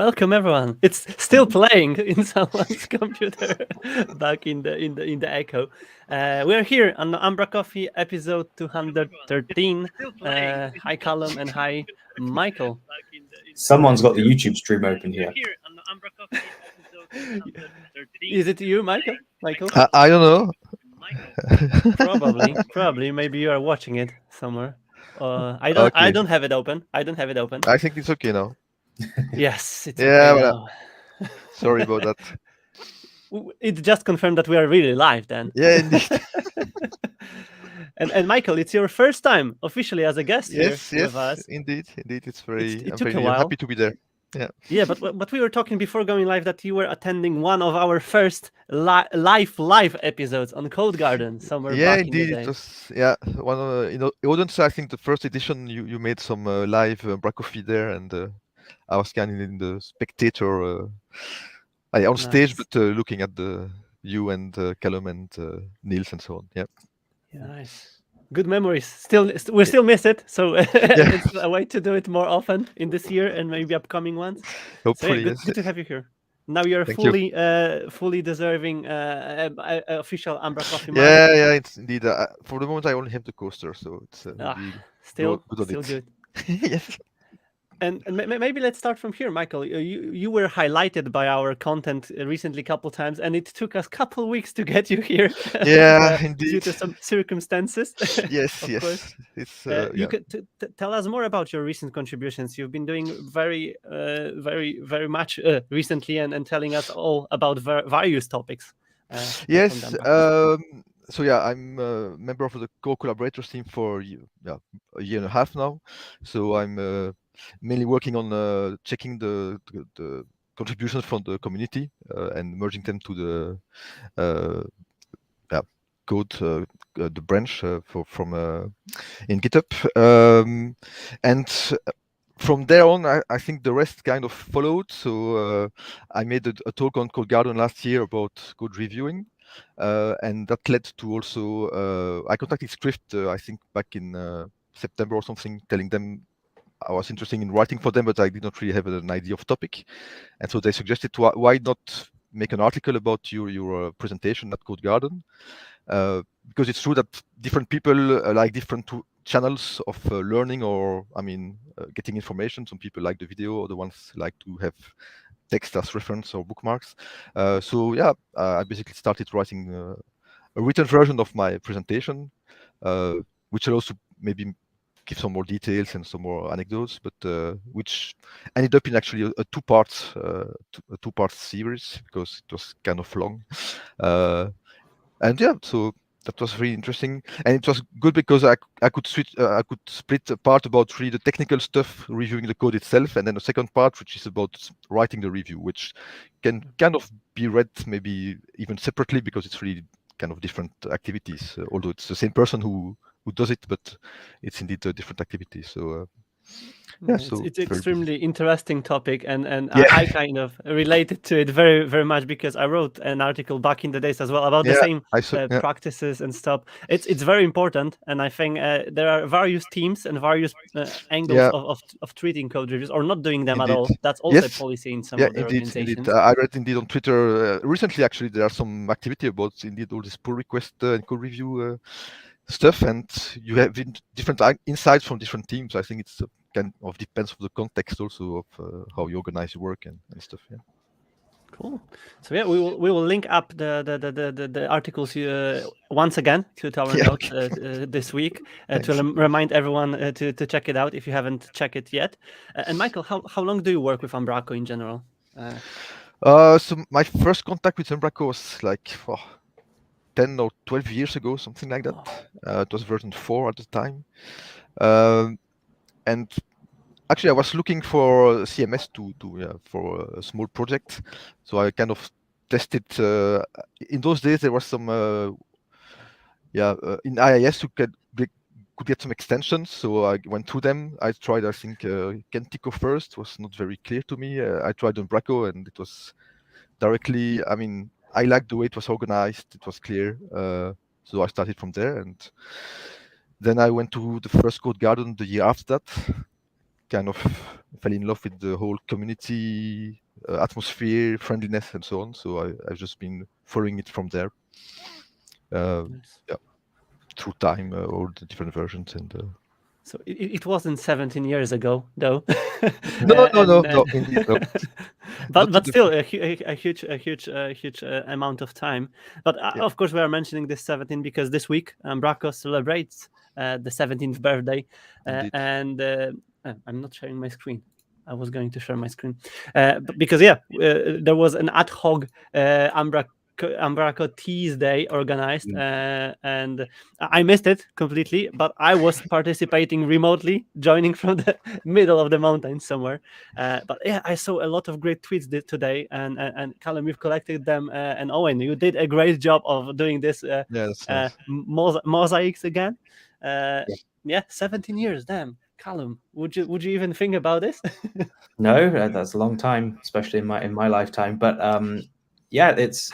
Welcome everyone. It's still playing in someone's computer back in the echo. We're here on the umbraCoffee episode 213. Hi Callum and hi Michael. Someone's got the YouTube stream open here. Is it you, Michael? I don't know. Probably. Maybe you are watching it somewhere. I don't have it open. I think it's okay now. Yes, it's Yeah, okay well, now. Sorry about that. It just confirmed that we are really live then. Yeah, indeed. And Michael, it's your first time officially as a guest here with us. Indeed. It's very. It I'm took very a while. happy to be there. Yeah, but we were talking before going live that you were attending one of our first live episodes on Code Garden somewhere back in the day. It was one of audience. I think the first edition you made some live umbraCoffee there, and I was kind of in the spectator on stage, but looking at you and Callum and Niels and so on. Yeah, nice. Good memories. We still miss it, so it's a way to do it more often in this year and maybe upcoming ones. Hopefully, so good to have you here. Now you're fully deserving official umbraCoffee. Yeah, it's indeed. For the moment, I only have the coaster, so it's still good. Good. Yes. And maybe let's start from here, Michael. You were highlighted by our content recently a couple times, and it took us a couple weeks to get you here. Yeah, indeed. Due to some circumstances. Yes. It's you could tell us more about your recent contributions. You've been doing very much recently, and telling us all about various topics. Yes. So I'm a member of the co-collaborators team for a year and a half now. So I'm mainly working on checking the contributions from the community and merging them to the code, the branch from in GitHub, and from there on, I think the rest kind of followed. So I made a talk on Code Garden last year about code reviewing. And that led to also I contacted Script I think back in September or something, telling them I was interested in writing for them, but I did not really have an idea of topic, and so they suggested why not make an article about your presentation at Code Garden, because it's true that different people like different channels of learning or getting information. Some people like the video, other ones like to have text as reference or bookmarks. I basically started writing a written version of my presentation, which will also maybe give some more details and some more anecdotes, but which ended up in actually a two-part series because it was kind of long. So that was really interesting, and it was good because I could split a part about really the technical stuff, reviewing the code itself, and then a second part which is about writing the review, which can kind of be read maybe even separately because it's really kind of different activities, although it's the same person who does it, but it's indeed a different activity. So it's extremely interesting topic, and I kind of related to it very, very much because I wrote an article back in the days as well about the same practices and stuff. It's very important, and I think there are various teams and various angles of treating code reviews or not doing them at all. That's also a policy in some of the organizations. Indeed. I read indeed on Twitter recently. Actually, there are some activity about indeed all this pull request and code review stuff, and you have different insights from different teams. I think it's kind of depends on the context also of how you organize your work and stuff. Yeah. Cool. So we will link up the articles once again to our notes this week to remind everyone to check it out if you haven't checked it yet. And Michael, how long do you work with Umbraco in general? So my first contact with Umbraco was like 10 or 12 years ago, something like that. It was version 4 at the time. And actually, I was looking for CMS for a small project. So I kind of tested. In those days, there was some in IIS you could get some extensions. So I went through them. I tried, I think, Kentico first. Was not very clear to me. I tried Umbraco, and it was directly. I liked the way it was organized. It was clear. So I started from there, and then I went to the first Code Garden the year after that. kind of fell in love with the whole community atmosphere, friendliness, and so on. So I've just been following it from there. Nice. Yeah, through time, all the different versions and. So it wasn't 17 years ago, though. No, indeed, no. But still a huge amount of time. But of course, we are mentioning this 17 because this week Umbraco celebrates the 17th birthday, and I'm not sharing my screen. I was going to share my screen, because there was an ad hoc Umbraco Teas Day organized, and I missed it completely, but I was participating remotely, joining from the middle of the mountains somewhere. But yeah, I saw a lot of great tweets today, and Callum, you've collected them, and Owen, you did a great job of doing this that's nice. mosaics again. 17 years, damn. Callum, would you even think about this? No, that's a long time, especially in my lifetime. But yeah, it's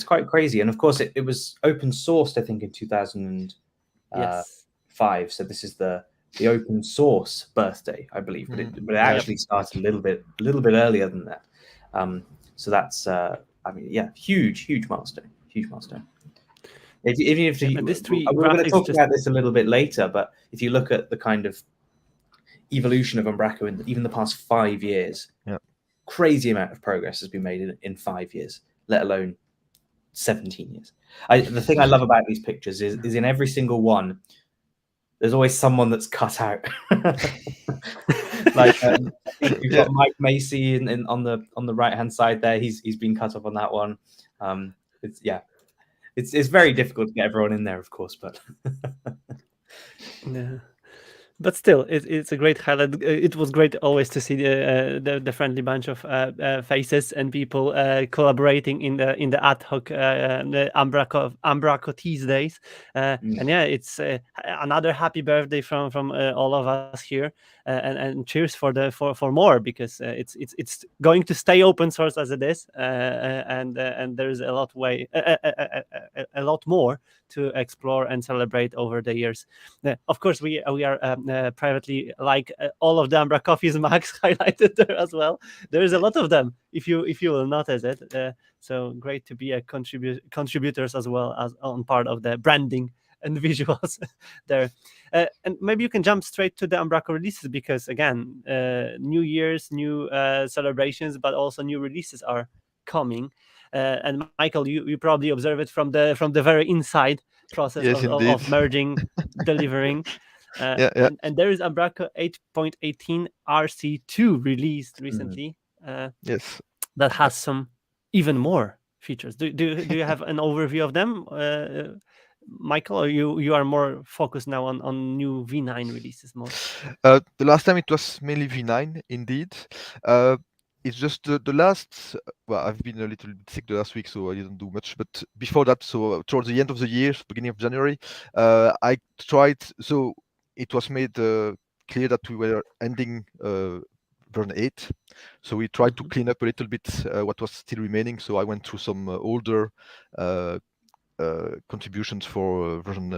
quite crazy. And of course, it was open sourced, I think, in 2005. So this is the open source birthday, I believe. But it actually started a little bit earlier than that. So that's huge milestone. Huge milestone. We're going to talk about this a little bit later, but if you look at the kind of evolution of Umbraco in even the past 5 years, crazy amount of progress has been made in 5 years, let alone 17 years. The thing I love about these pictures is in every single one, there's always someone that's cut out. Like you've got Mike Macy on the right hand side there. He's been cut off on that one. It's very difficult to get everyone in there, of course, but yeah. But still, it's a great highlight. It was great always to see the friendly bunch of faces and people collaborating in the ad hoc the Umbraco Teas days. And yeah, it's another happy birthday from all of us here, and cheers for more, because it's going to stay open source as it is, and there's a lot more to explore and celebrate over the years. Of course, we are privately, like all of the umbraCoffees Max highlighted there as well. There is a lot of them, if you will notice it. So great to be a contributors as well as on part of the branding and visuals there. And maybe you can jump straight to the Umbraco releases, because again, New Year's, new celebrations, but also new releases are coming. And Michael, you probably observe it from the very inside process of merging, delivering. And there is Umbraco 8.18 RC2 released recently. That has some even more features. Do you have an overview of them, Michael, or you are more focused now on new V9 releases more? The last time it was mainly V9, indeed. It's just the last. Well, I've been a little bit sick the last week, so I didn't do much. But before that, so towards the end of the year, beginning of January, I tried. So it was made clear that we were ending version 8. So we tried to clean up a little bit what was still remaining. So I went through some older contributions for version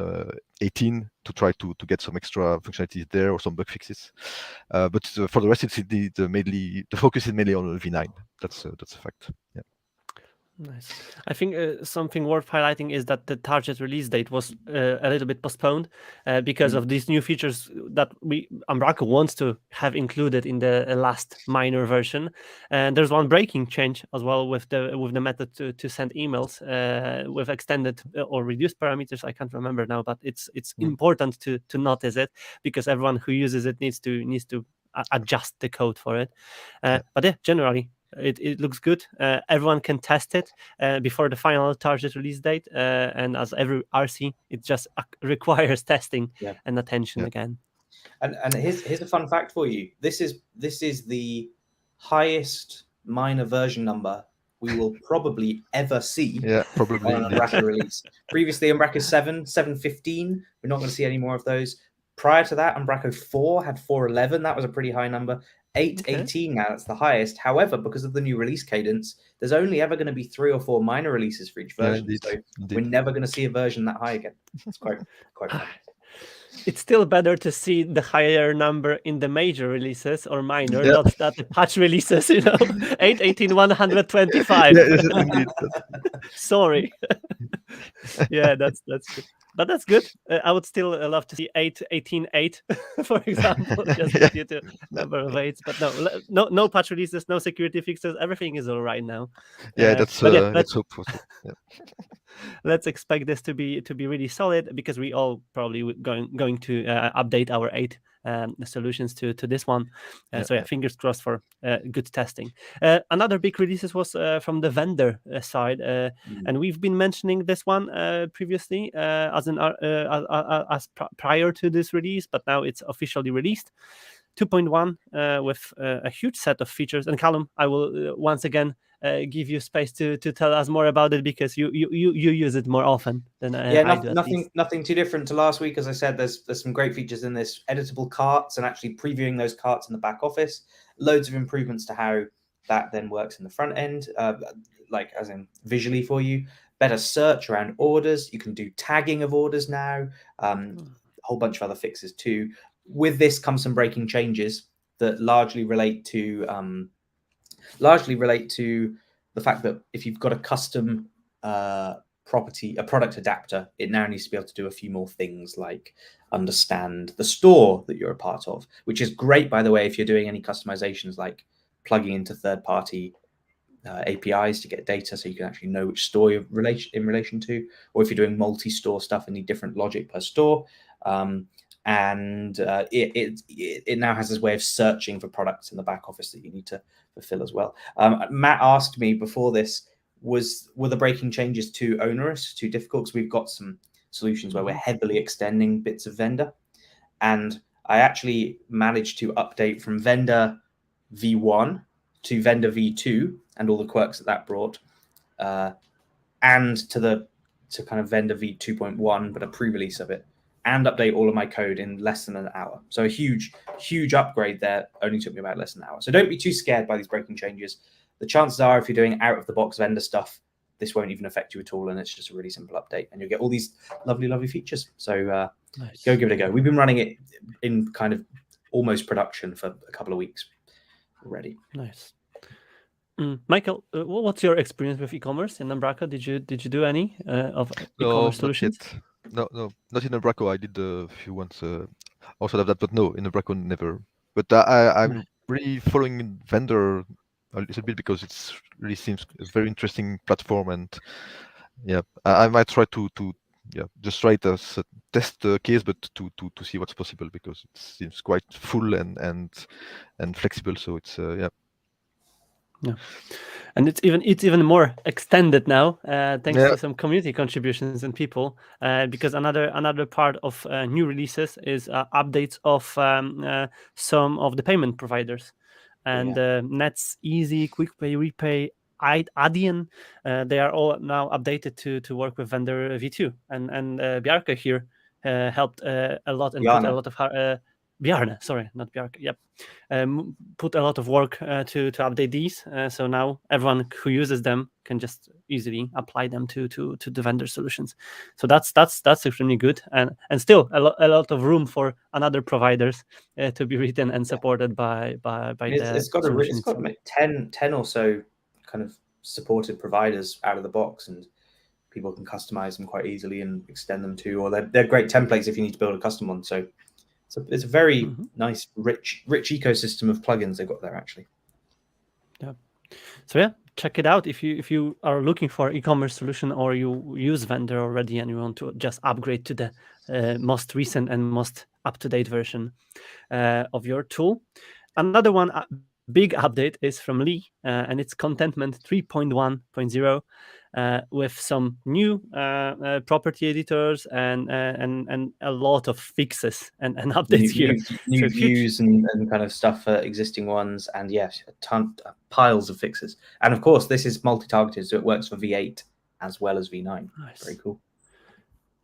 18 to try to get some extra functionalities there or some bug fixes. But for the rest, it's indeed mainly the focus is mainly on V9. That's a fact. Yeah. Nice. I think something worth highlighting is that the target release date was a little bit postponed because of these new features that Umbraco wants to have included in the last minor version. And there's one breaking change as well with the method to send emails with extended or reduced parameters. I can't remember now, but it's important to notice it, because everyone who uses it needs to adjust the code for it. But yeah, generally, it looks good. Everyone can test it before the final target release date, and as every RC, it just requires testing and attention again. And here's a fun fact for you. This is the highest minor version number we will probably ever see probably on an Umbraco release. Previously, Umbraco 7, 7.15. We're not going to see any more of those. Prior to that, Umbraco 4 had 4.11. That was a pretty high number. 8.18 now, that's the highest. However, because of the new release cadence, there's only ever going to be 3 or 4 minor releases for each version. Indeed. We're never going to see a version that high again. It's quite fun. it's still better to see the higher number in the major releases or minor, not that the patch releases, 8, 18, 125. Yeah, indeed. Sorry. Yeah, that's good. But that's good. I would still love to see 8, 18, 8, for example, just due to number of 8s. But no patch releases, no security fixes. Everything is all right now. Yeah, let's hope for so. Yeah. Let's expect this to be really solid, because we all probably going to update our 8 solutions to this one. So yeah, fingers crossed for good testing. Another big releases was from the vendor side, and we've been mentioning this one previously as prior to this release, but now it's officially released. 2.1 with a huge set of features. And Callum, I will once again give you space to tell us more about it, because you use it more often than I do. Nothing too different to last week. As I said, there's some great features in this: editable carts and actually previewing those carts in the back office. Loads of improvements to how that then works in the front end, like as in visually for you. Better search around orders. You can do tagging of orders now. A whole bunch of other fixes too. With this comes some breaking changes that largely relate to the fact that if you've got a custom property, a product adapter, it now needs to be able to do a few more things, like understand the store that you're a part of, which is great, by the way, if you're doing any customizations like plugging into third-party APIs to get data, so you can actually know which store you're in relation to, or if you're doing multi-store stuff and need different logic per store. And it now has this way of searching for products in the back office that you need to fulfill as well. Matt asked me before this, were the breaking changes too onerous, too difficult? Because we've got some solutions where we're heavily extending bits of vendor. And I actually managed to update from vendor v1 to vendor v2 and all the quirks that brought, and to kind of vendor v2.1, but a pre-release of it, and update all of my code in less than an hour. So a huge upgrade there. Only took me about less than an hour. So don't be too scared by these breaking changes. The chances are, if you're doing out-of-the-box vendor stuff, this won't even affect you at all, and it's just a really simple update, and you'll get all these lovely features. So nice. Go give it a go. We've been running it in kind of almost production for a couple of weeks already. Nice. Michael, what's your experience with e-commerce in Umbraco? Did you do any of e-commerce solutions? No, not in Umbraco. I did a few ones also of that, but no, in Umbraco never. But I'm really following vendor a little bit, because it really seems a very interesting platform, and yeah, I might try to just try it as a test case, but to see what's possible, because it seems quite full and flexible. So it's Yeah, and it's even more extended now, thanks to some community contributions and people. Because another part of new releases is updates of some of the payment providers, and Nets, Easy, QuickPay, Repay, Adyen, they are all now updated to work with vendor v2, and Bjarke here helped a lot and put a lot of Bjarne, sorry, not Bjarke. Yep, put a lot of work to update these. So now everyone who uses them can just easily apply them to the vendor solutions. So that's extremely good, and still a lot of room for another providers to be written and supported by it's got 10 or so kind of supported providers out of the box, and people can customize them quite easily and extend them to, or they're great templates if you need to build a custom one. So it's a very nice, rich ecosystem of plugins they've got there, actually. Yeah. So yeah, check it out if you are looking for e-commerce solution, or you use vendor already and you want to just upgrade to the most recent and most up-to-date version of your tool. Another one big update is from Lee, and it's Contentment 3.1.0. With some new property editors and a lot of fixes and updates new views and kind of stuff for existing ones, and yes, piles of fixes. And of course, this is multi-targeted, so it works for V8 as well as V9. Nice. Very cool.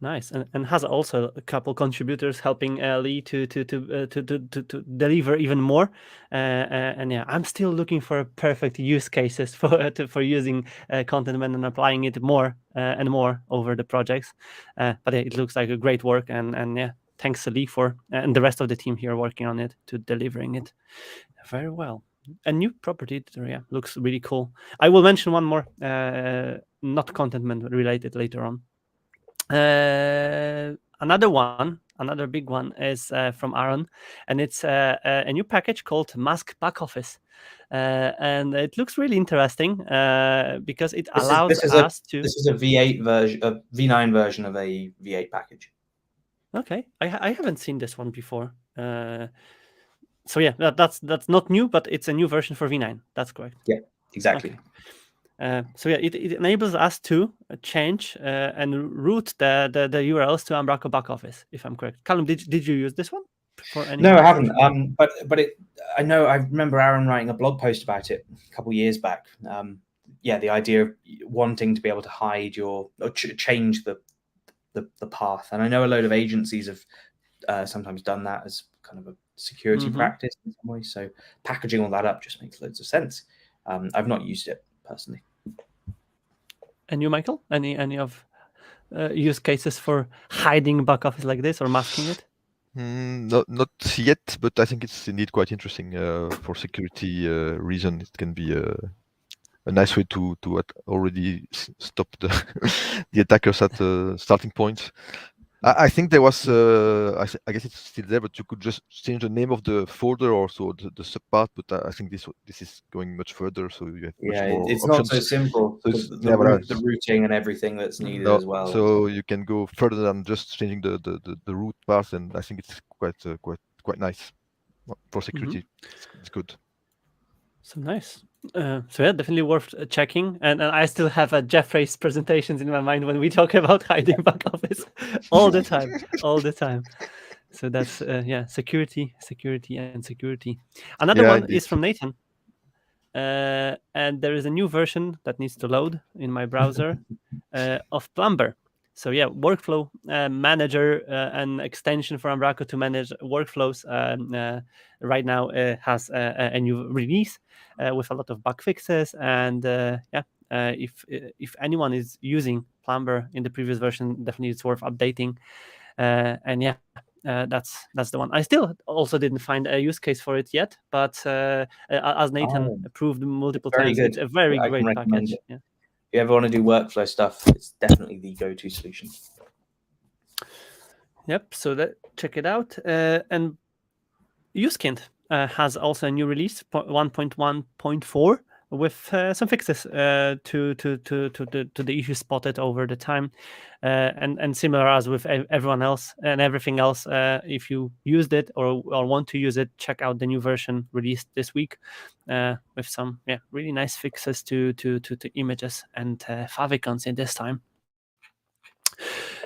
Nice, and has also a couple contributors helping Lee to deliver even more. And yeah, I'm still looking for perfect use cases for using Contentment and applying it more and more over the projects. But it looks like a great work, and yeah, thanks Lee for and the rest of the team here working on it to delivering it very well. A new property, looks really cool. I will mention one more, not contentment related later on. Another big one is from Aaron, and it's a new package called Mask Backoffice. And it looks really interesting because it allows us to. This is a V8 version, a V9 version of a V8 package. Okay, I haven't seen this one before. So yeah, that's not new, but it's a new version for V9. That's correct. Yeah, exactly. Okay. So yeah, it enables us to change and route the URLs to Umbraco backoffice, if I'm correct. Callum, did you use this one? For any no, I haven't. But I remember Aaron writing a blog post about it a couple of years back. Yeah, the idea of wanting to be able to hide or change the path, and I know a load of agencies have sometimes done that as kind of a security practice in some way. So packaging all that up just makes loads of sense. I've not used it personally. And you, Michael, any of use cases for hiding back office like this or masking it? Not yet, but I think it's indeed quite interesting for security reason. It can be a nice way to already stop the attackers at the starting point. I think there was, I guess it's still there, but you could just change the name of the folder or so the subpath. But I think this is going much further, so you have much more it's options. not so simple. So the routing and everything that's needed as well. So you can go further than just changing the root path, and I think it's quite nice for security. It's good. So nice. So yeah, definitely worth checking. And I still have Jeffrey's presentations in my mind when we talk about hiding back office all the time. So that's security. Another one is from Nathan. And there is a new version that needs to load in my browser of Plumber. So yeah, workflow manager, an extension for Umbraco to manage workflows. Right now has a new release with a lot of bug fixes, and if anyone is using Plumber in the previous version, definitely it's worth updating. That's the one. I still also didn't find a use case for it yet, but as Nathan proved multiple times, it's a very great package. Yeah. If you ever want to do workflow stuff, it's definitely the go-to solution. Yep. So check it out. And Usekind has also a new release, 1.1.4, with some fixes to the issues spotted over the time, and similar as with everyone else and everything else. If you used it or want to use it, check out the new version released this week with some really nice fixes to images and favicons in this time.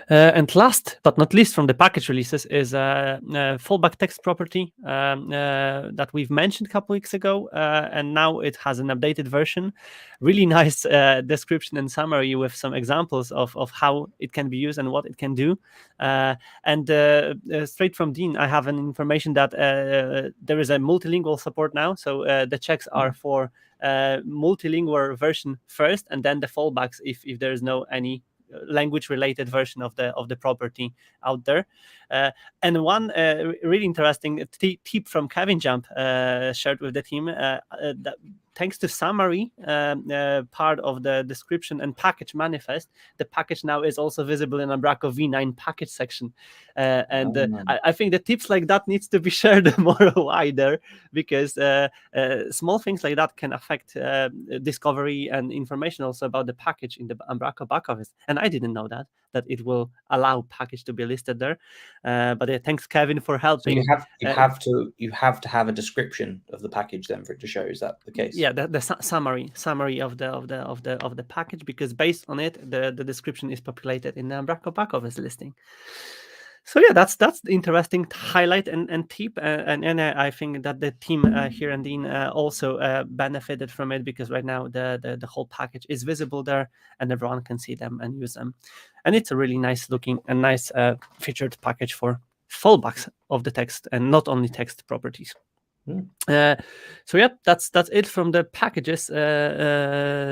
And last but not least from the package releases is a fallbacktext property that we've mentioned a couple weeks ago, and now it has an updated version. Really nice description and summary with some examples of how it can be used and what it can do. And straight from Dean, I have an information that there is a multilingual support now, so the checks are for multilingual version first, and then the fallbacks if there is no any language related version of the property out there. And one really interesting tip from Kevin Jump shared with the team, that thanks to summary part of the description and package manifest, the package now is also visible in Umbraco V9 package section. I think the tips like that needs to be shared more wider, because small things like that can affect discovery and information also about the package in the Umbraco backoffice. And I didn't know that it will allow package to be listed there. But thanks, Kevin, for helping. So you have to have a description of the package then for it to show. Is that the case? Yeah, the summary of the package, because based on it, the description is populated in the Umbraco backoffice listing. So yeah, that's the interesting highlight and tip, and I think that the team here and Dean also benefited from it, because right now the whole package is visible there and everyone can see them and use them, and it's a really nice looking and nice featured package for fallbacks of the text and not only text properties. So yeah, that's it from the packages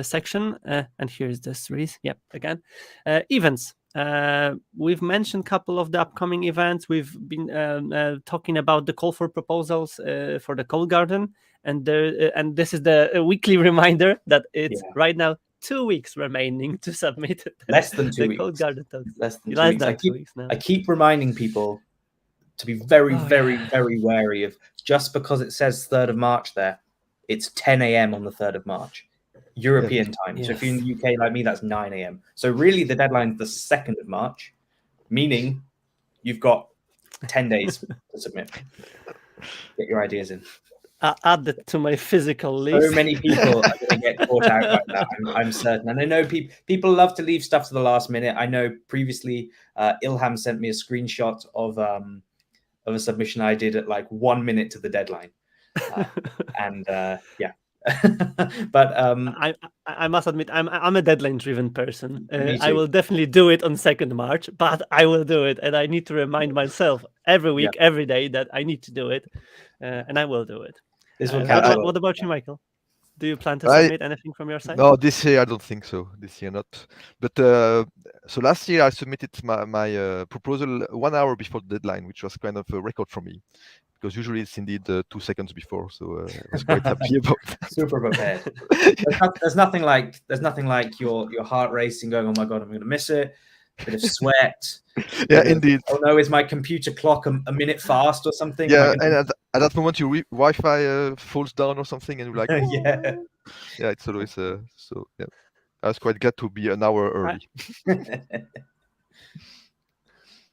section, and here's this release. Yep, again, events. we've mentioned a couple of the upcoming events. We've been talking about the call for proposals for the Code Garden, and this is the weekly reminder that it's right now 2 weeks remaining to submit less than 2 weeks. Code Garden talks. Less than 2 weeks. I keep reminding people to be very, very wary of, just because it says 3rd of March there, it's 10 a.m. on the 3rd of March, European time. So if you're in the UK like me, that's 9 a.m. So really the deadline is the 2nd of March, meaning you've got 10 days to submit. Get your ideas in. I'll add that to my physical list. So many people are going to get caught out like that, I'm certain. And I know people love to leave stuff to the last minute. I know previously Ilham sent me a screenshot of a submission I did at like 1 minute to the deadline. But I must admit I'm a deadline driven person. I will definitely do it on 2nd March, but I will do it, and I need to remind myself every week, every day, that I need to do it, and I will do it. What about you, Michael? Do you plan to submit anything from your side? No, this year I don't think so. This year not. But so last year I submitted my proposal 1 hour before the deadline, which was kind of a record for me, because usually it's indeed 2 seconds before. So I was quite happy about that. Super prepared. There's nothing like your heart racing, going, oh my god, I'm going to miss it. A bit of sweat. Indeed. Oh no, is my computer clock a minute fast or something? Yeah, and at that moment your Wi-Fi falls down or something, and you're like, it's always so. Yeah, I was quite glad to be an hour early.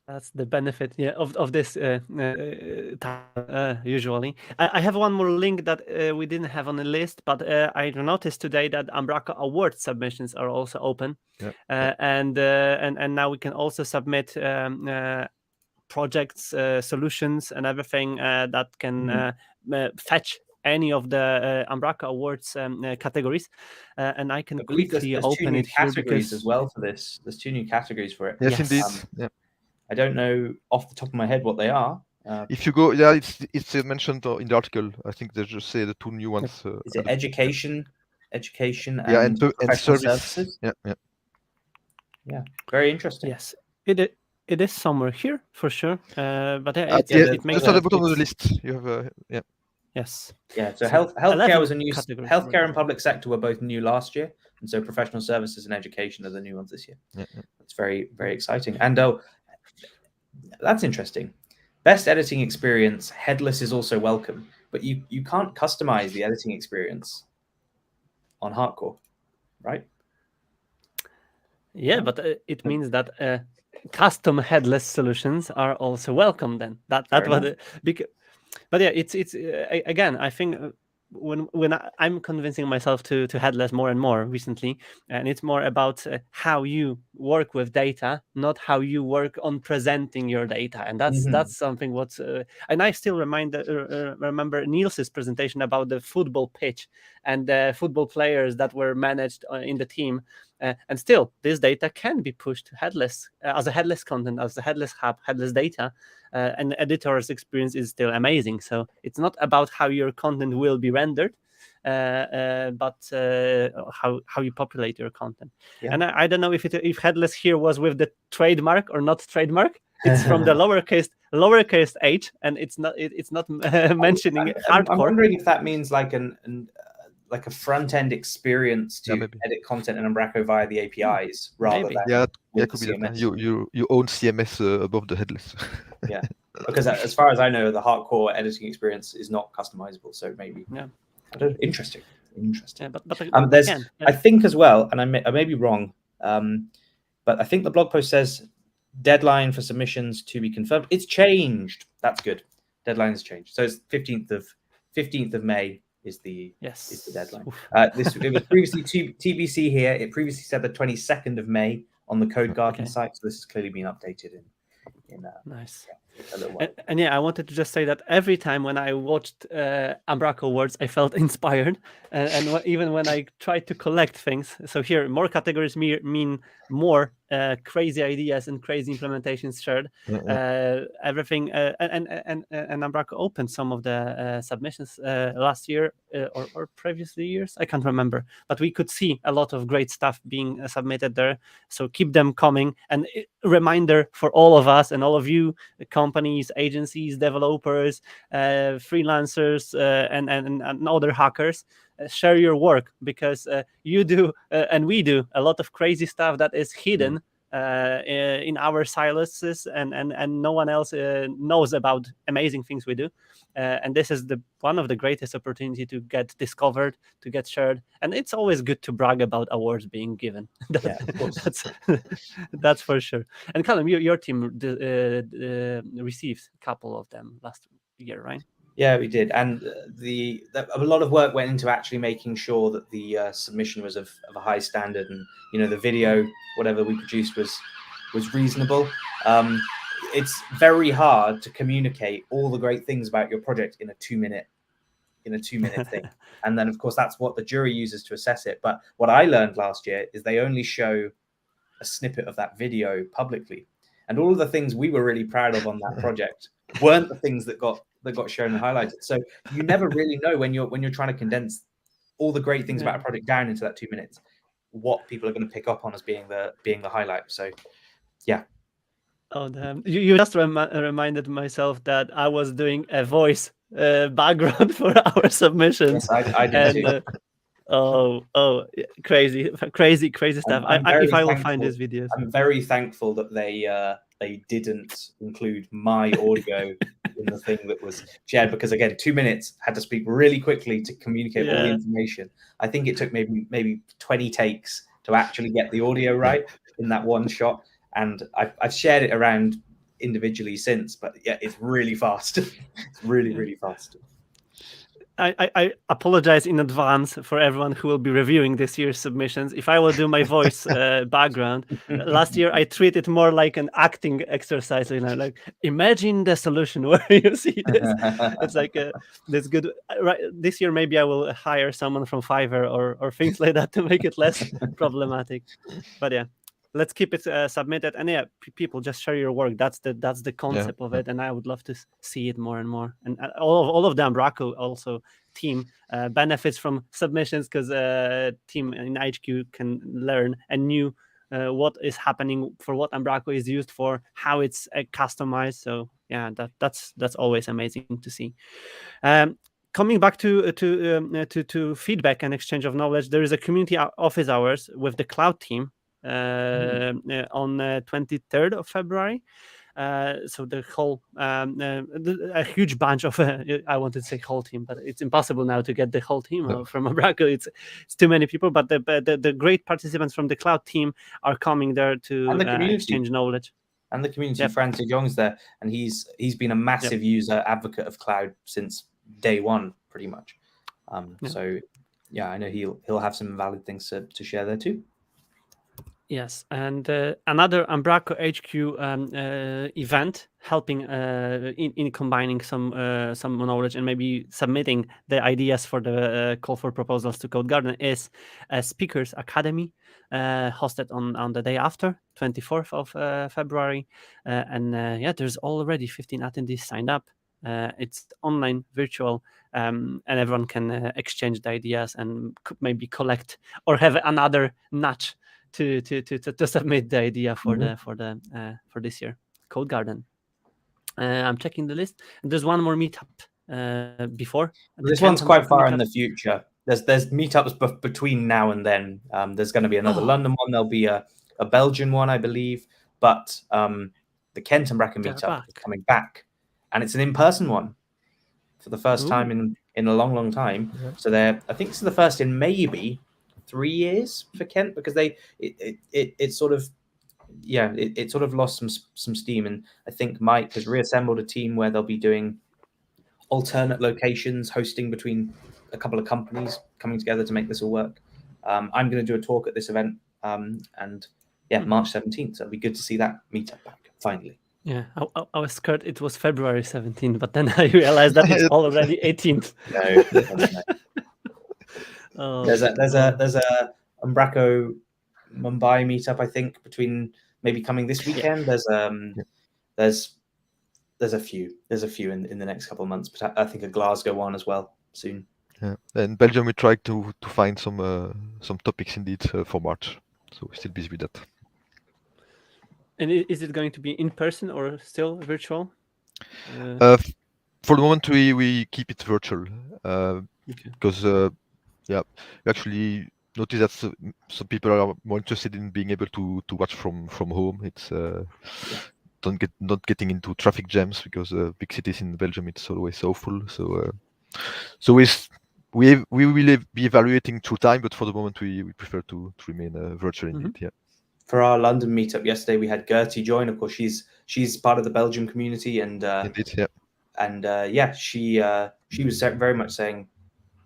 That's the benefit of this usually. I have one more link that we didn't have on the list, but I noticed today that Umbraco Award submissions are also open. And now we can also submit projects, solutions, and everything that can fetch any of the Umbraco Awards categories, and I can quickly open it here because as well for this. There's 2 new categories for it. Yes. Indeed. I don't know off the top of my head what they are. If you go, it's mentioned in the article. I think they just say the 2 new ones. Is it education, and professional services? Yeah, very interesting. Yes, it is somewhere here for sure. But it makes at the bottom of the list. You have Yes. Yeah. So healthcare was a new. Healthcare and public sector were both new last year, and so professional services and education are the new ones this year. It's very, very exciting. And that's interesting. Best editing experience, headless is also welcome, but you can't customize the editing experience on hardcore, right? Yeah, but it means that custom headless solutions are also welcome. Then but yeah, it's again, I think when I'm convincing myself to headless more and more recently, and it's more about how you work with data, not how you work on presenting your data, and that's something and I still remember Niels's presentation about the football pitch and the football players that were managed in the team, and still this data can be pushed to headless as a headless content, as a headless hub, headless data. And the editor's experience is still amazing. So it's not about how your content will be rendered, but how you populate your content. And I don't know if headless here was with the trademark or not trademark. It's from the lowercase h, and it's not mentioning hardcore. I'm wondering if that means like like a front end experience to edit content in Umbraco via the APIs rather than that could be CMS. You own CMS above the headless. Yeah, because as far as I know, the hardcore editing experience is not customizable. So maybe interesting. Yeah, but there's I think as well, and I may be wrong, but I think the blog post says deadline for submissions to be confirmed. It's changed. That's good. Deadline has changed. So it's 15th of May. Is the deadline. It was previously TBC here. It previously said the 22nd of May on the Code Garden site. So this has clearly been updated in nice. A little while. And I wanted to just say that every time when I watched Umbraco Awards, I felt inspired, and even when I tried to collect things. So here, more categories mean more crazy ideas and crazy implementations shared. Everything and Umbraco opened some of the submissions last year or previously years. I can't remember, but we could see a lot of great stuff being submitted there. So keep them coming. And reminder for all of us and all of you, companies, agencies, developers, freelancers, and other hackers. Share your work, because you do and we do a lot of crazy stuff that is hidden in our silos, and no one else knows about amazing things we do, and this is one of the greatest opportunity to get discovered, to get shared, and it's always good to brag about awards being given. That's for sure. And Callum, your team received a couple of them last year, right? Yeah, we did, and a lot of work went into actually making sure that the submission was of a high standard, and the video, whatever we produced, was reasonable. It's very hard to communicate all the great things about your project in a 2-minute thing, and then of course that's what the jury uses to assess it. But what I learned last year is they only show a snippet of that video publicly, and all of the things we were really proud of on that project weren't the things that got shown and highlighted. So you never really know when you're trying to condense all the great things about a project down into that 2 minutes, what people are going to pick up on as being the highlight. So yeah. Oh damn! You just reminded myself that I was doing a voice background for our submissions. Yes, I did too. Crazy stuff. If I will find these videos. I'm very thankful that they didn't include my audio in the thing that was shared, because again, 2 minutes, had to speak really quickly to communicate all the information. I think it took maybe 20 takes to actually get the audio right in that one shot, and I've shared it around individually since, but yeah, it's really fast. It's really fast. I apologize in advance for everyone who will be reviewing this year's submissions. If I will do my voice background, last year I treated it more like an acting exercise. Like imagine the solution where you see this. It's like that's good. Right, this year maybe I will hire someone from Fiverr or things like that to make it less problematic. But yeah. Let's keep it submitted, and people just share your work. That's the concept of it, and I would love to see it more and more. And all of the Umbraco also team benefits from submissions, because team in HQ can learn and knew what is happening, for what Umbraco is used for, how it's customized. So yeah, that's always amazing to see. Coming back to feedback and exchange of knowledge, there is a community office hours with the cloud team. On 23rd of February. So the whole a huge bunch of I wanted to say whole team, but it's impossible now to get the whole team from Umbraco. It's too many people, but the great participants from the cloud team are coming there to exchange knowledge. And the community, Francis Young's there, and he's been a massive user advocate of cloud since day one, pretty much. So yeah, I know he'll have some valid things to share there too. Yes, and another Umbraco HQ event helping in combining some knowledge and maybe submitting the ideas for the call for proposals to Code Garden is a Speakers Academy hosted on the day after, 24th of February. And there's already 15 attendees signed up. It's online, virtual, and everyone can exchange the ideas and maybe collect or have another nudge to submit the idea for for this year, Code Garden. I'm checking the list. And there's one more meetup before. This one's quite far in the future. There's meetups between now and then. There's going to be another London one. There'll be a Belgian one, I believe. But the Kent Umbraco meetup is coming back, and it's an in-person one for the first time in a long time. Yeah. So I think this is the first in maybe 3 years for Kent, because it sort of lost some steam, and I think Mike has reassembled a team where they'll be doing alternate locations, hosting between a couple of companies coming together to make this all work. I'm going to do a talk at this event, and March 17th. So it'll be good to see that meetup back finally. Yeah, I was scared it was February 17th, but then I realized that it's already 18th. No. There's a Umbraco Mumbai meetup, I think, between maybe coming this weekend. There's a few in the next couple of months, but I think a Glasgow one as well soon. Yeah, and Belgium we try to find some topics indeed for March, so we're still busy with that. And is it going to be in person or still virtual? For the moment, we keep it virtual because we actually notice that some people are more interested in being able to watch from home. It's not getting into traffic jams because big cities in Belgium it's always so full. So we will be evaluating through time, but for the moment we prefer to remain virtual indeed. Yeah. For our London meetup yesterday, we had Gertie join. Of course, she's part of the Belgium community, and indeed, yeah. And she was very much saying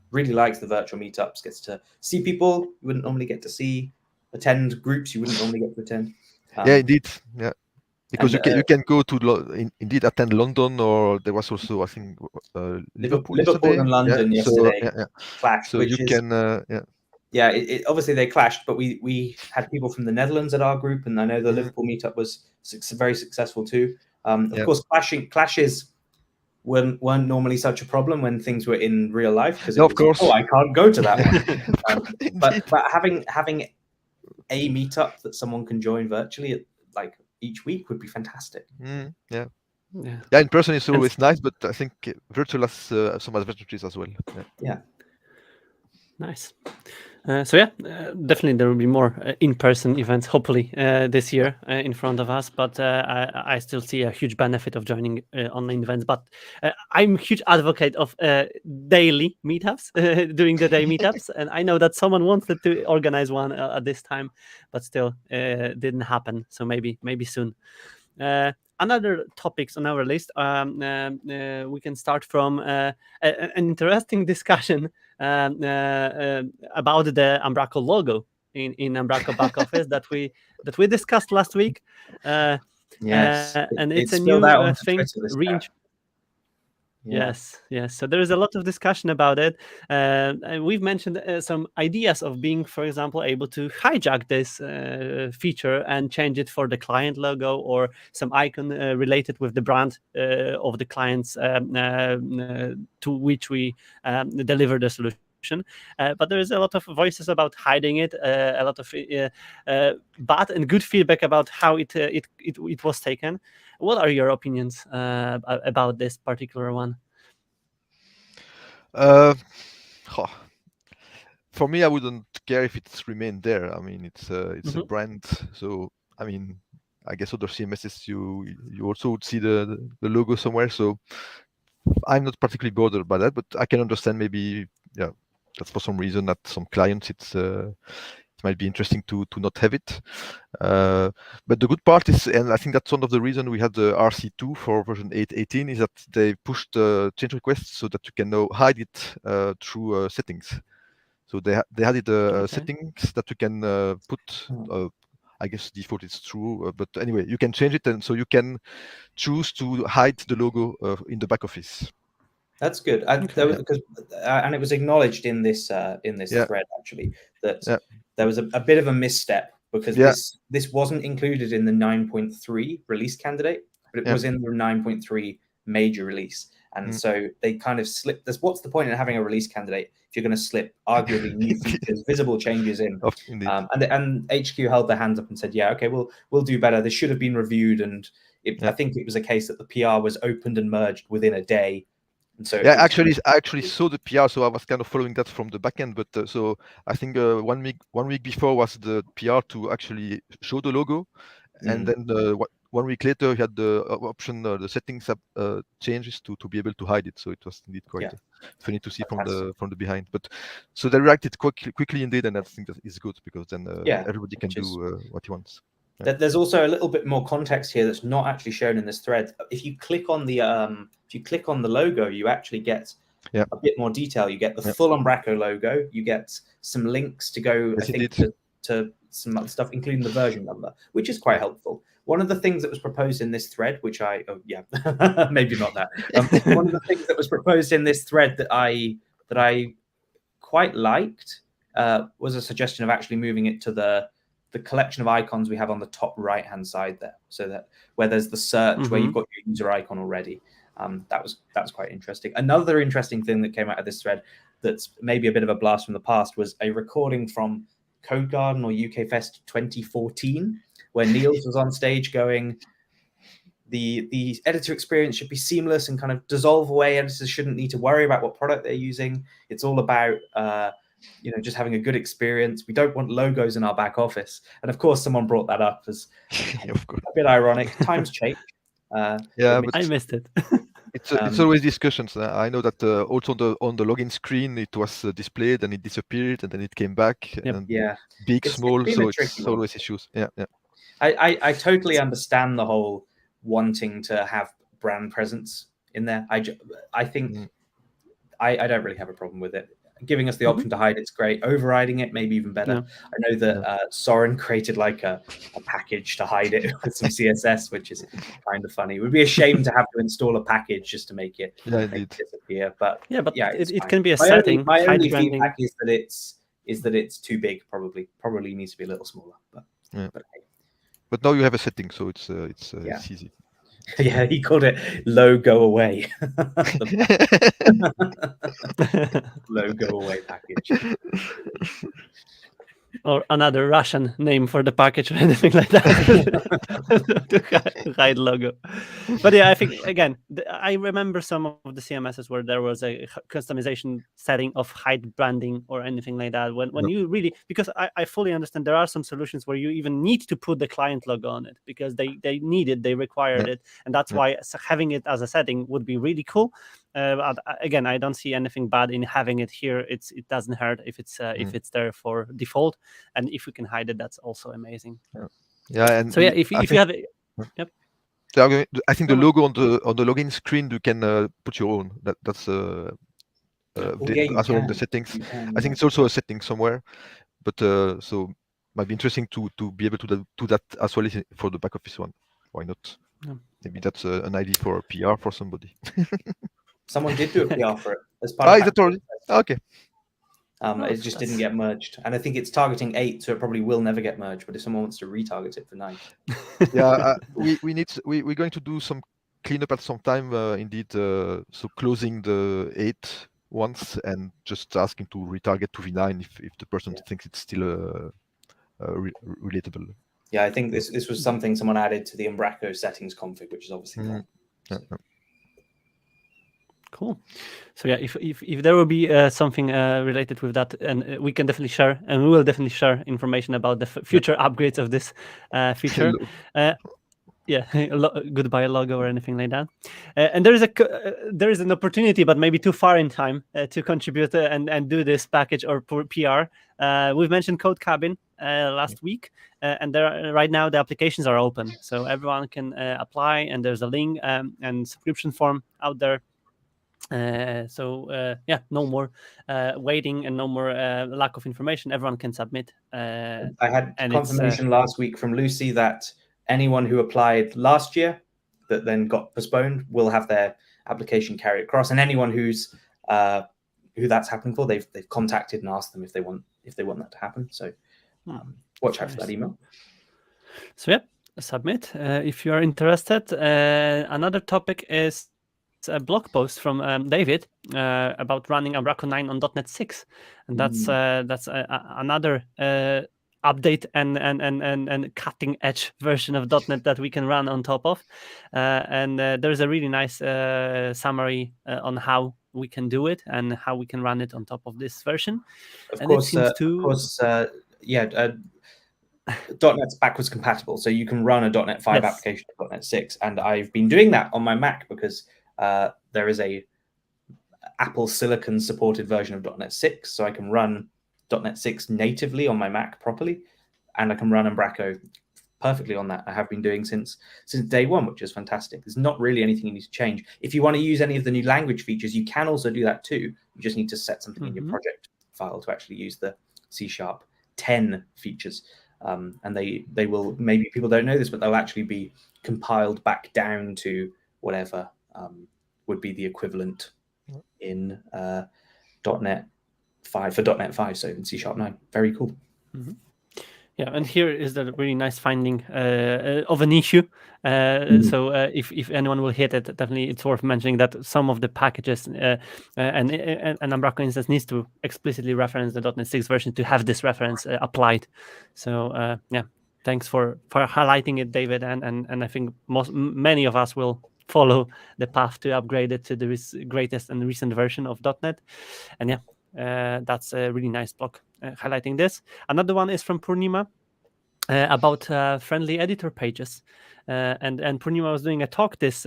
really likes the virtual meetups, gets to see people you wouldn't normally get to see, attend groups you wouldn't normally get to attend. Yeah, indeed, yeah. Because you can go to indeed attend London, or there was also I think Liverpool and London yesterday clashed. So you can obviously they clashed, but we had people from the Netherlands at our group, and I know the Liverpool meetup was very successful too. Of course, clashes weren't normally such a problem when things were in real life, because of course, I can't go to that one. But having a meetup that someone can join virtually like each week would be fantastic. Yeah, in person it's always nice, but I think virtual has some advantages as well. Yeah. Nice. Definitely there will be more in-person events, hopefully this year in front of us. But I still see a huge benefit of joining online events. But I'm a huge advocate of daily meetups, doing the day meetups. And I know that someone wanted to organize one at this time, but still didn't happen. So maybe soon. Another topics on our list, we can start from an interesting discussion about the Umbraco logo in Umbraco back office that we discussed last week. Yes, and it's a new thing. Yes. So there is a lot of discussion about it, and we've mentioned some ideas of being, for example, able to hijack this feature and change it for the client logo or some icon related with the brand of the clients to which we deliver the solution. But there is a lot of voices about hiding it, a lot of bad and good feedback about how it was taken. What are your opinions about this particular one? For me, I wouldn't care if it's remained there. I mean, it's a brand, so I mean, I guess other CMSs you also would see the logo somewhere. So I'm not particularly bothered by that, but I can understand maybe that's for some reason that some clients it might be interesting to not have it. But the good part is, and I think that's one of the reasons we had the RC2 for version 8.18, is that they pushed change requests so that you can now hide it through settings. So they had it settings that you can put. I guess default is true, but anyway, you can change it, and so you can choose to hide the logo in the back office. That's good. And it was acknowledged in this thread actually that there was a bit of a misstep, because this wasn't included in the 9.3 release candidate, but it was in the 9.3 major release. And so they kind of slipped. What's the point in having a release candidate if you're going to slip arguably new features, visible changes in? And HQ held their hands up and said, "Yeah, okay, we'll do better. This should have been reviewed." And I think it was a case that the PR was opened and merged within a day. And so I actually saw the PR, so I was kind of following that from the back end. But so I think 1 week before was the PR to actually show the logo, and then 1 week later you had the option, the settings changes to be able to hide it. So it was indeed quite funny to see from the behind. But so they reacted quickly indeed, and I think that is good, because then everybody can do what he wants. There's also a little bit more context here that's not actually shown in this thread. If you click on the logo, you actually get a bit more detail. You get the full Umbraco logo. You get some links to go, I think, to some other stuff, including the version number, which is quite helpful. One of the things that was proposed in this thread, which maybe not that. One of the things that was proposed in this thread that I quite liked was a suggestion of actually moving it to the the collection of icons we have on the top right-hand side there. So that where there's the search, where you've got your user icon already. That was quite interesting. Another interesting thing that came out of this thread that's maybe a bit of a blast from the past was a recording from Code Garden or UK Fest 2014, where Niels was on stage going, the editor experience should be seamless and kind of dissolve away. Editors shouldn't need to worry about what product they're using. It's all about just having a good experience. We don't want logos in our back office. And of course, someone brought that up as a bit ironic. Times change. But I missed it. It's always discussions. I know that also on the login screen it was displayed and it disappeared and then it came back. And big, small. So it's always issues. Yeah. I totally understand the whole wanting to have brand presence in there. I think I don't really have a problem with it. Giving us the option to hide, it's great. Overriding it, maybe even better. I know that Soren created like a package to hide it with some CSS, which is kind of funny. It would be a shame to have to install a package just to make it disappear. But it can be a setting. My only feedback is that it's too big. Probably needs to be a little smaller. But now you have a setting, so it's easy. Yeah, he called it low go away. Low go away package. Or another Russian name for the package or anything like that to hide logo. But yeah, I think, again, I remember some of the CMSs where there was a customization setting of hide branding or anything like that. When you really, because I fully understand there are some solutions where you even need to put the client logo on it because they need it, they required it. And that's why having it as a setting would be really cool. Again, I don't see anything bad in having it here. It doesn't hurt if it's there for default, and if we can hide it, that's also amazing. And so if you have it, I think the logo on the login screen you can put your own. That's as well in the settings. I think it's also a setting somewhere, but so might be interesting to be able to do that as well for the back office one. Why not? Maybe that's an idea for a PR for somebody. Someone did do a PR for it as part of that. Okay. It just didn't get merged, and I think it's targeting 8, so it probably will never get merged. But if someone wants to retarget it for 9, we're going to do some cleanup at some time. Indeed, so closing the 8 once and just asking to retarget to V9 if the person thinks it's still relatable. Yeah, I think this was something someone added to the Umbraco settings config, which is obviously gone. Cool. So yeah, if there will be something related with that, and we can definitely share, and we will definitely share information about the future upgrades of this feature. Goodbye logo or anything like that. And there is an opportunity, but maybe too far in time to contribute and do this package or PR. We've mentioned Code Cabin last week, and right now the applications are open, so everyone can apply, and there's a link and subscription form out there. No more waiting and no more lack of information. Everyone can submit. I had confirmation last week from Lucy that anyone who applied last year that then got postponed will have their application carried across, and anyone who that's happening for, they've contacted and asked them if they want that to happen. So watch out for that email. So submit if you are interested. Another topic is a blog post from David about running Umbraco 9 on .NET 6, and that's another update and cutting edge version of .NET that we can run on top of, and there's a really nice summary on how we can do it and how we can run it on top of this version. .NET's backwards compatible, so you can run a .NET 5 application on .NET 6, and I've been doing that on my Mac because there is a Apple Silicon supported version of .NET 6, so I can run .NET 6 natively on my Mac properly, and I can run Umbraco perfectly on that. I have been doing since day one, which is fantastic. There's not really anything you need to change. If you want to use any of the new language features, you can also do that too. You just need to set something in your project file to actually use the C#10 features. And they will, maybe people don't know this, but they'll actually be compiled back down to whatever would be the equivalent in .NET 5 for .NET 5, so in C#9. Very cool. Yeah, and here is the really nice finding of an issue. So if anyone will hit it, definitely it's worth mentioning that some of the packages and Umbraco instance needs to explicitly reference the .NET 6 version to have this reference applied. So yeah, thanks for highlighting it, David, and I think many of us will follow the path to upgrade it to the greatest and recent version of .NET. And yeah, that's a really nice blog highlighting this. Another one is from Purnima about friendly editor pages, and Purnima was doing a talk this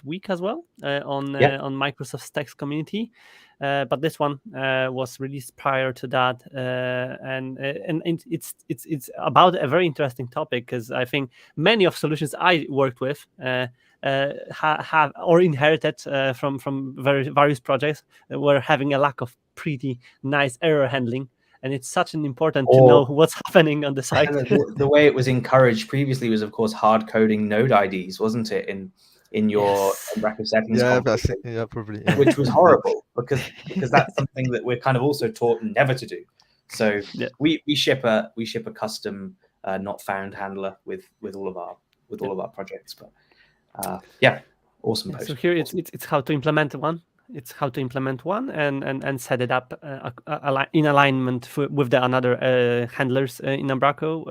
week as well on Microsoft's text community. But this one was released prior to that, and it's about a very interesting topic, because I think many of solutions I worked with have or inherited from various projects were having a lack of pretty nice error handling, and it's such an important to know what's happening on the site. The way it was encouraged previously was, of course, hard coding node IDs, wasn't it? In your Umbraco settings, probably, which was horrible because that's something that we're kind of also taught never to do. So we ship a custom not found handler with all of our projects. But awesome post. So here it's how to implement one. It's how to implement one and set it up in alignment with the another handlers in Umbraco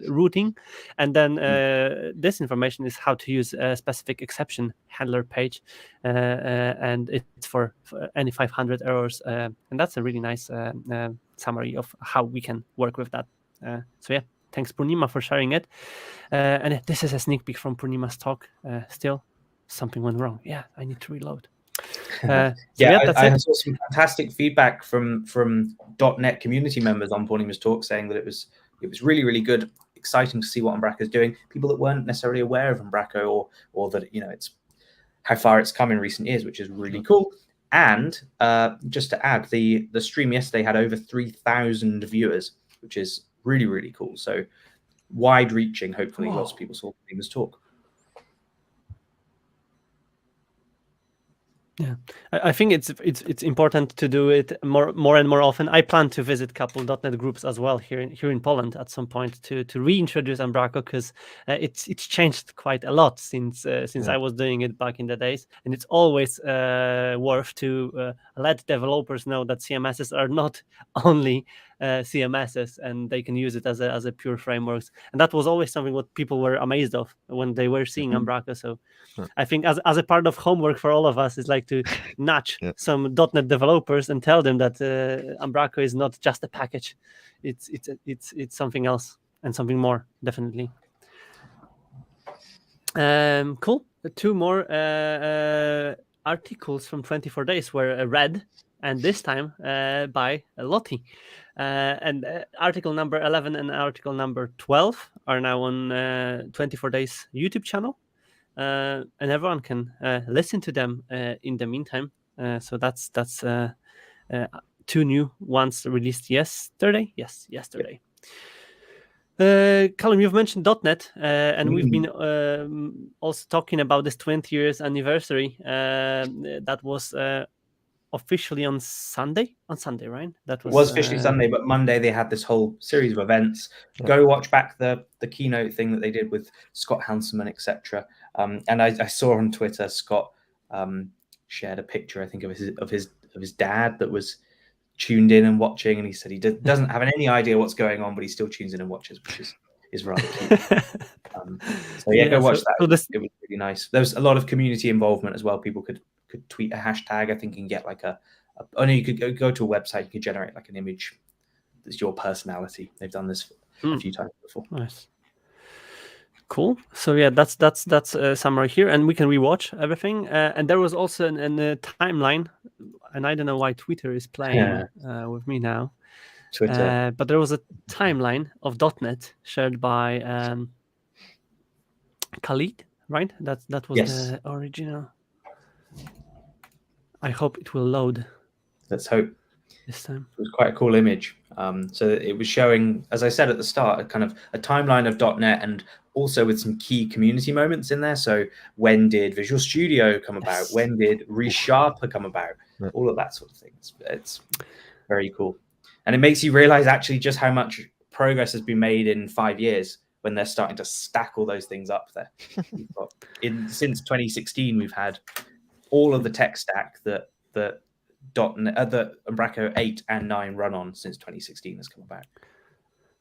routing. And then this information is how to use a specific exception handler page. And it's for any 500 errors. And that's a really nice summary of how we can work with that. So yeah, thanks Purnima for sharing it. And this is a sneak peek from Purnima's talk. Still, something went wrong. Yeah, I need to reload. I saw some fantastic feedback from .NET community members on Purnima's talk, saying that it was really, really good, exciting to see what Umbraco is doing. People that weren't necessarily aware of Umbraco or that it's how far it's come in recent years, which is really cool. And just to add, the stream yesterday had over 3,000 viewers, which is really, really cool. So wide reaching. Hopefully, lots of people saw Purnima's talk. Yeah, I think it's important to do it more and more often. I plan to visit a couple .NET groups as well here in Poland at some point to reintroduce Umbraco, because it's changed quite a lot since I was doing it back in the days, and it's always worth to let developers know that CMSs are not only CMSs, and they can use it as a pure frameworks. And that was always something what people were amazed of when they were seeing Umbraco. So I think as a part of homework for all of us is like to nudge some .NET developers and tell them that Umbraco is not just a package. It's something else and something more, definitely. Cool. Two more articles from 24 days were read, and this time by Lottie. And article number 11 and article number 12 are now on 24 Days YouTube channel. And everyone can listen to them in the meantime. So that's two new ones released yesterday. Yes, yesterday. Callum, you've mentioned .NET, and we've been also talking about this 20 years anniversary. That was officially on Sunday. On Sunday, right? That was officially Sunday, but Monday they had this whole series of events. Go watch back the keynote thing that they did with Scott Hanselman, etc. And I saw on Twitter Scott shared a picture, I think, of his dad that was tuned in and watching, and he said he doesn't have any idea what's going on, but he still tunes in and watches, which is rather cute. So go watch that. It was really nice. There was a lot of community involvement as well. People could tweet a hashtag, I think, and get like you could go to a website, you could generate like an image that's your personality. They've done this a few times before. Nice. Cool. So yeah, that's a summary here, and we can rewatch everything. And there was also a timeline, and I don't know why Twitter is playing with me now. Twitter. But there was a timeline of .NET shared by Khalid, right? That was the original. I hope it will load. Let's hope. This time. It was quite a cool image. So it was showing, as I said at the start, a kind of a timeline of .NET, and also with some key community moments in there. So when did Visual Studio come about? When did ReSharper come about? All of that sort of thing. It's very cool. And it makes you realize actually just how much progress has been made in 5 years when they're starting to stack all those things up there. Since 2016, we've had all of the tech stack that the Umbraco 8 and 9 run on since 2016 has come about.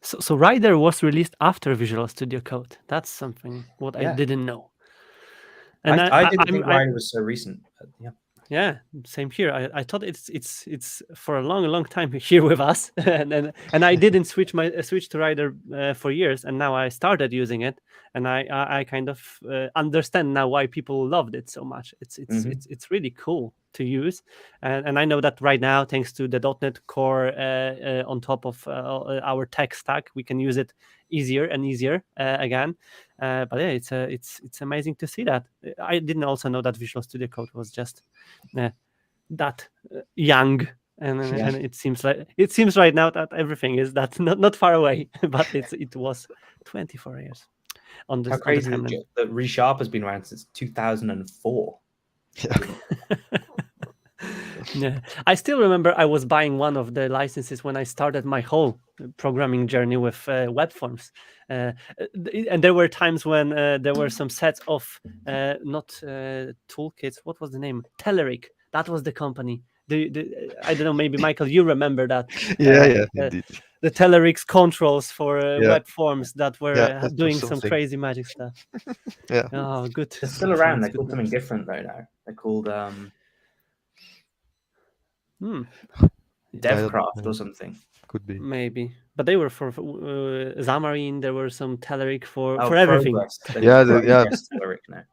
So Rider was released after Visual Studio Code. That's something what I didn't know. And I didn't think Rider was so recent. But yeah, same here. I thought it's for a long time here with us, and I didn't switch to Rider for years, and now I started using it, and I kind of understand now why people loved it so much. It's really cool to use, and I know that right now, thanks to the dotnet core on top of our tech stack, we can use it easier and easier again. But yeah, it's amazing to see that. I didn't also know that Visual Studio Code was just that young, and it seems right now that everything is that not far away, but it was 24 years on this. How crazy that ReSharp has been around since 2004. Yeah, I still remember I was buying one of the licenses when I started my whole programming journey with web forms, and there were times when there were some sets of not toolkits. What was the name? Telerik. That was the company. I don't know. Maybe Michael, you remember that? Indeed. The Telerik's controls for web forms that were doing some crazy magic stuff. Yeah. Oh, good. They're still around. They're called something different though now. They're called DevCraft or something. Could be. Maybe. But they were for Xamarin. There were some Telerik for everything. Telerik now.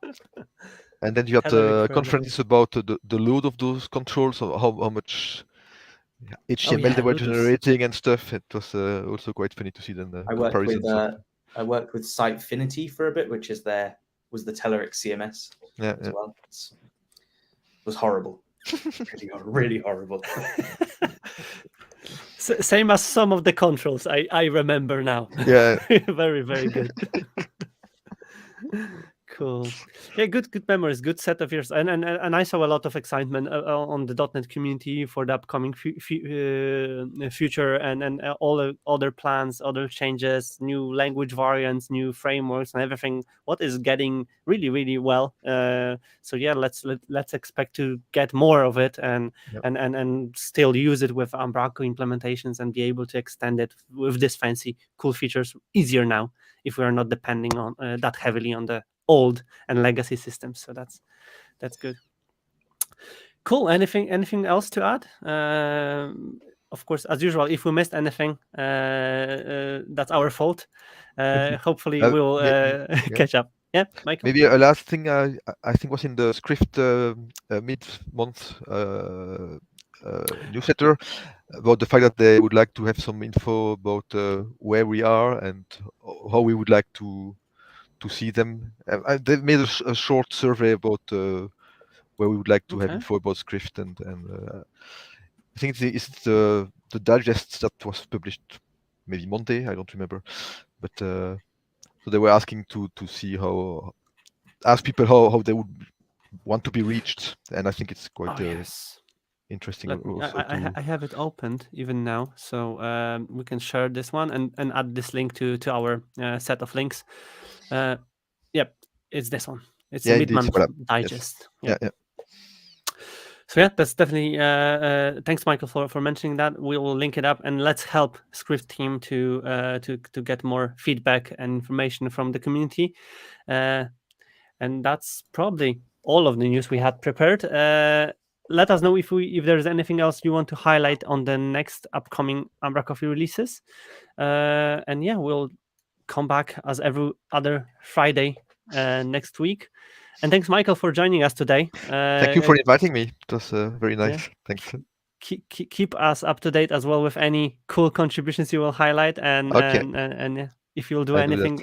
And then you had conferences about the load of those controls, or how much HTML they were generating and stuff. It was also quite funny to see then the comparisons. I worked with Sitefinity for a bit, which was the Telerik CMS as well. It was horrible. really horrible. Same as some of the controls I remember now. Yeah. Very, very good. Cool. Yeah, good memories, good set of years, and I saw a lot of excitement on the .NET community for the upcoming future, and all the other plans, other changes, new language variants, new frameworks, and everything. What is getting really, really well. So yeah, let's expect to get more of it, and still use it with Umbraco implementations, and be able to extend it with this fancy, cool features easier now, if we are not depending on that heavily on the old and legacy systems. So that's good. Cool. Anything else to add? Of course, as usual, if we missed anything, that's our fault. Hopefully we'll catch up. Yeah, Michael? Maybe a last thing I think was in the Script mid-month newsletter about the fact that they would like to have some info about where we are and how we would like to see them. They made a short survey about where we would like to have info about Script, and I think it's the digest that was published maybe Monday, I don't remember, but so they were asking to see ask people how they would want to be reached, and I think it's quite interesting. I have it opened even now, so we can share this one and add this link to our set of links. Yep, it's this one. It's the mid-month digest. Yes. Yeah. So yeah, that's definitely thanks, Michael, for mentioning that. We will link it up, and let's help Script team to get more feedback and information from the community. And that's probably all of the news we had prepared. Let us know if there's anything else you want to highlight on the next upcoming umbraCoffee releases. And yeah, we'll come back as every other Friday next week. And thanks, Michael, for joining us today. Thank you for inviting me. It was very nice. Yeah. Thanks. Keep us up to date as well with any cool contributions you will highlight, and if you'll do anything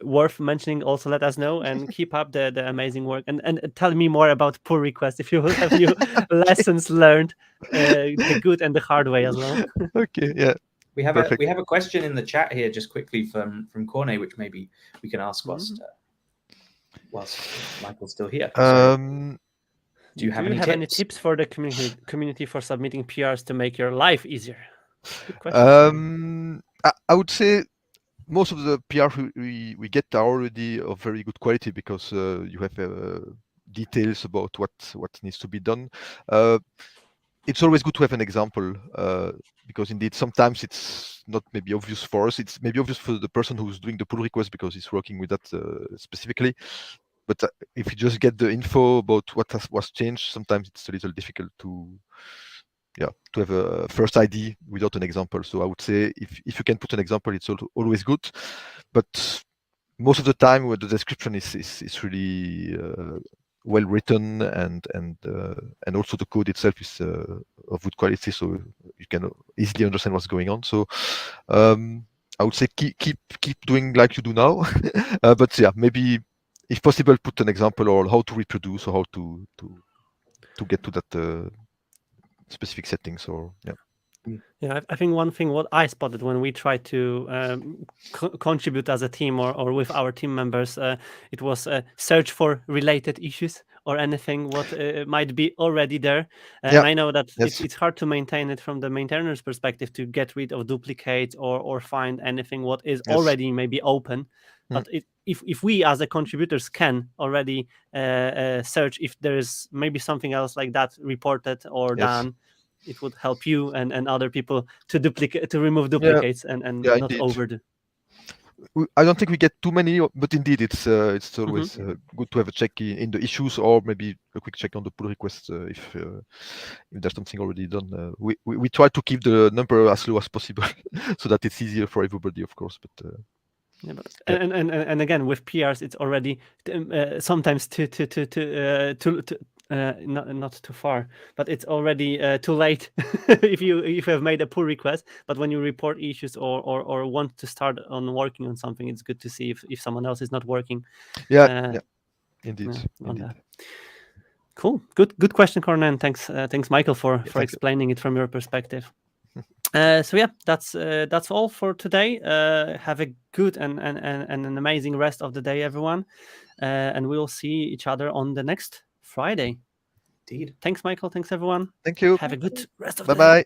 worth mentioning, also let us know, and keep up the amazing work, and tell me more about pull requests if you will have new lessons learned, the good and the hard way as well. Okay, yeah. We have a question in the chat here just quickly from Corne, which maybe we can ask whilst Michael's still here. Do you have any tips for the community for submitting PRs to make your life easier? Good question. I would say most of the PR we get are already of very good quality because you have details about what needs to be done. It's always good to have an example because indeed sometimes it's not maybe obvious for us. It's maybe obvious for the person who's doing the pull request because he's working with that specifically. But if you just get the info about what was changed, sometimes it's a little difficult to have a first ID without an example. So I would say if you can put an example, it's always good. But most of the time, where the description is really well written, and also the code itself is of good quality, so you can easily understand what's going on. So I would say keep doing like you do now, but yeah, maybe if possible, put an example or how to reproduce or how to get to that specific settings or Yeah, I think one thing what I spotted when we tried to contribute as a team or with our team members, it was search for related issues or anything what might be already there. And I know that it's hard to maintain it from the maintainer's perspective to get rid of duplicates or find anything what is already maybe open. But if we as the contributors can already search if there is maybe something else like that reported or done, it would help you and other people to remove duplicates and not indeed. overdo. I don't think we get too many, but indeed it's always good to have a check in the issues or maybe a quick check on the pull request if there's something already done. We try to keep the number as low as possible so that it's easier for everybody, of course. But and again with PRs, it's already sometimes not too far, but it's already too late if you have made a pull request. But when you report issues or want to start on working on something, it's good to see if someone else is not working. Indeed. Cool, good question, Cornan. Thanks Michael for explaining it from your perspective. So yeah, that's all for today. Have a good and an amazing rest of the day, everyone, and we will see each other on the next Friday. Indeed. Thanks, Michael. Thanks, everyone. Thank you. Have a good rest of the day. Bye-bye.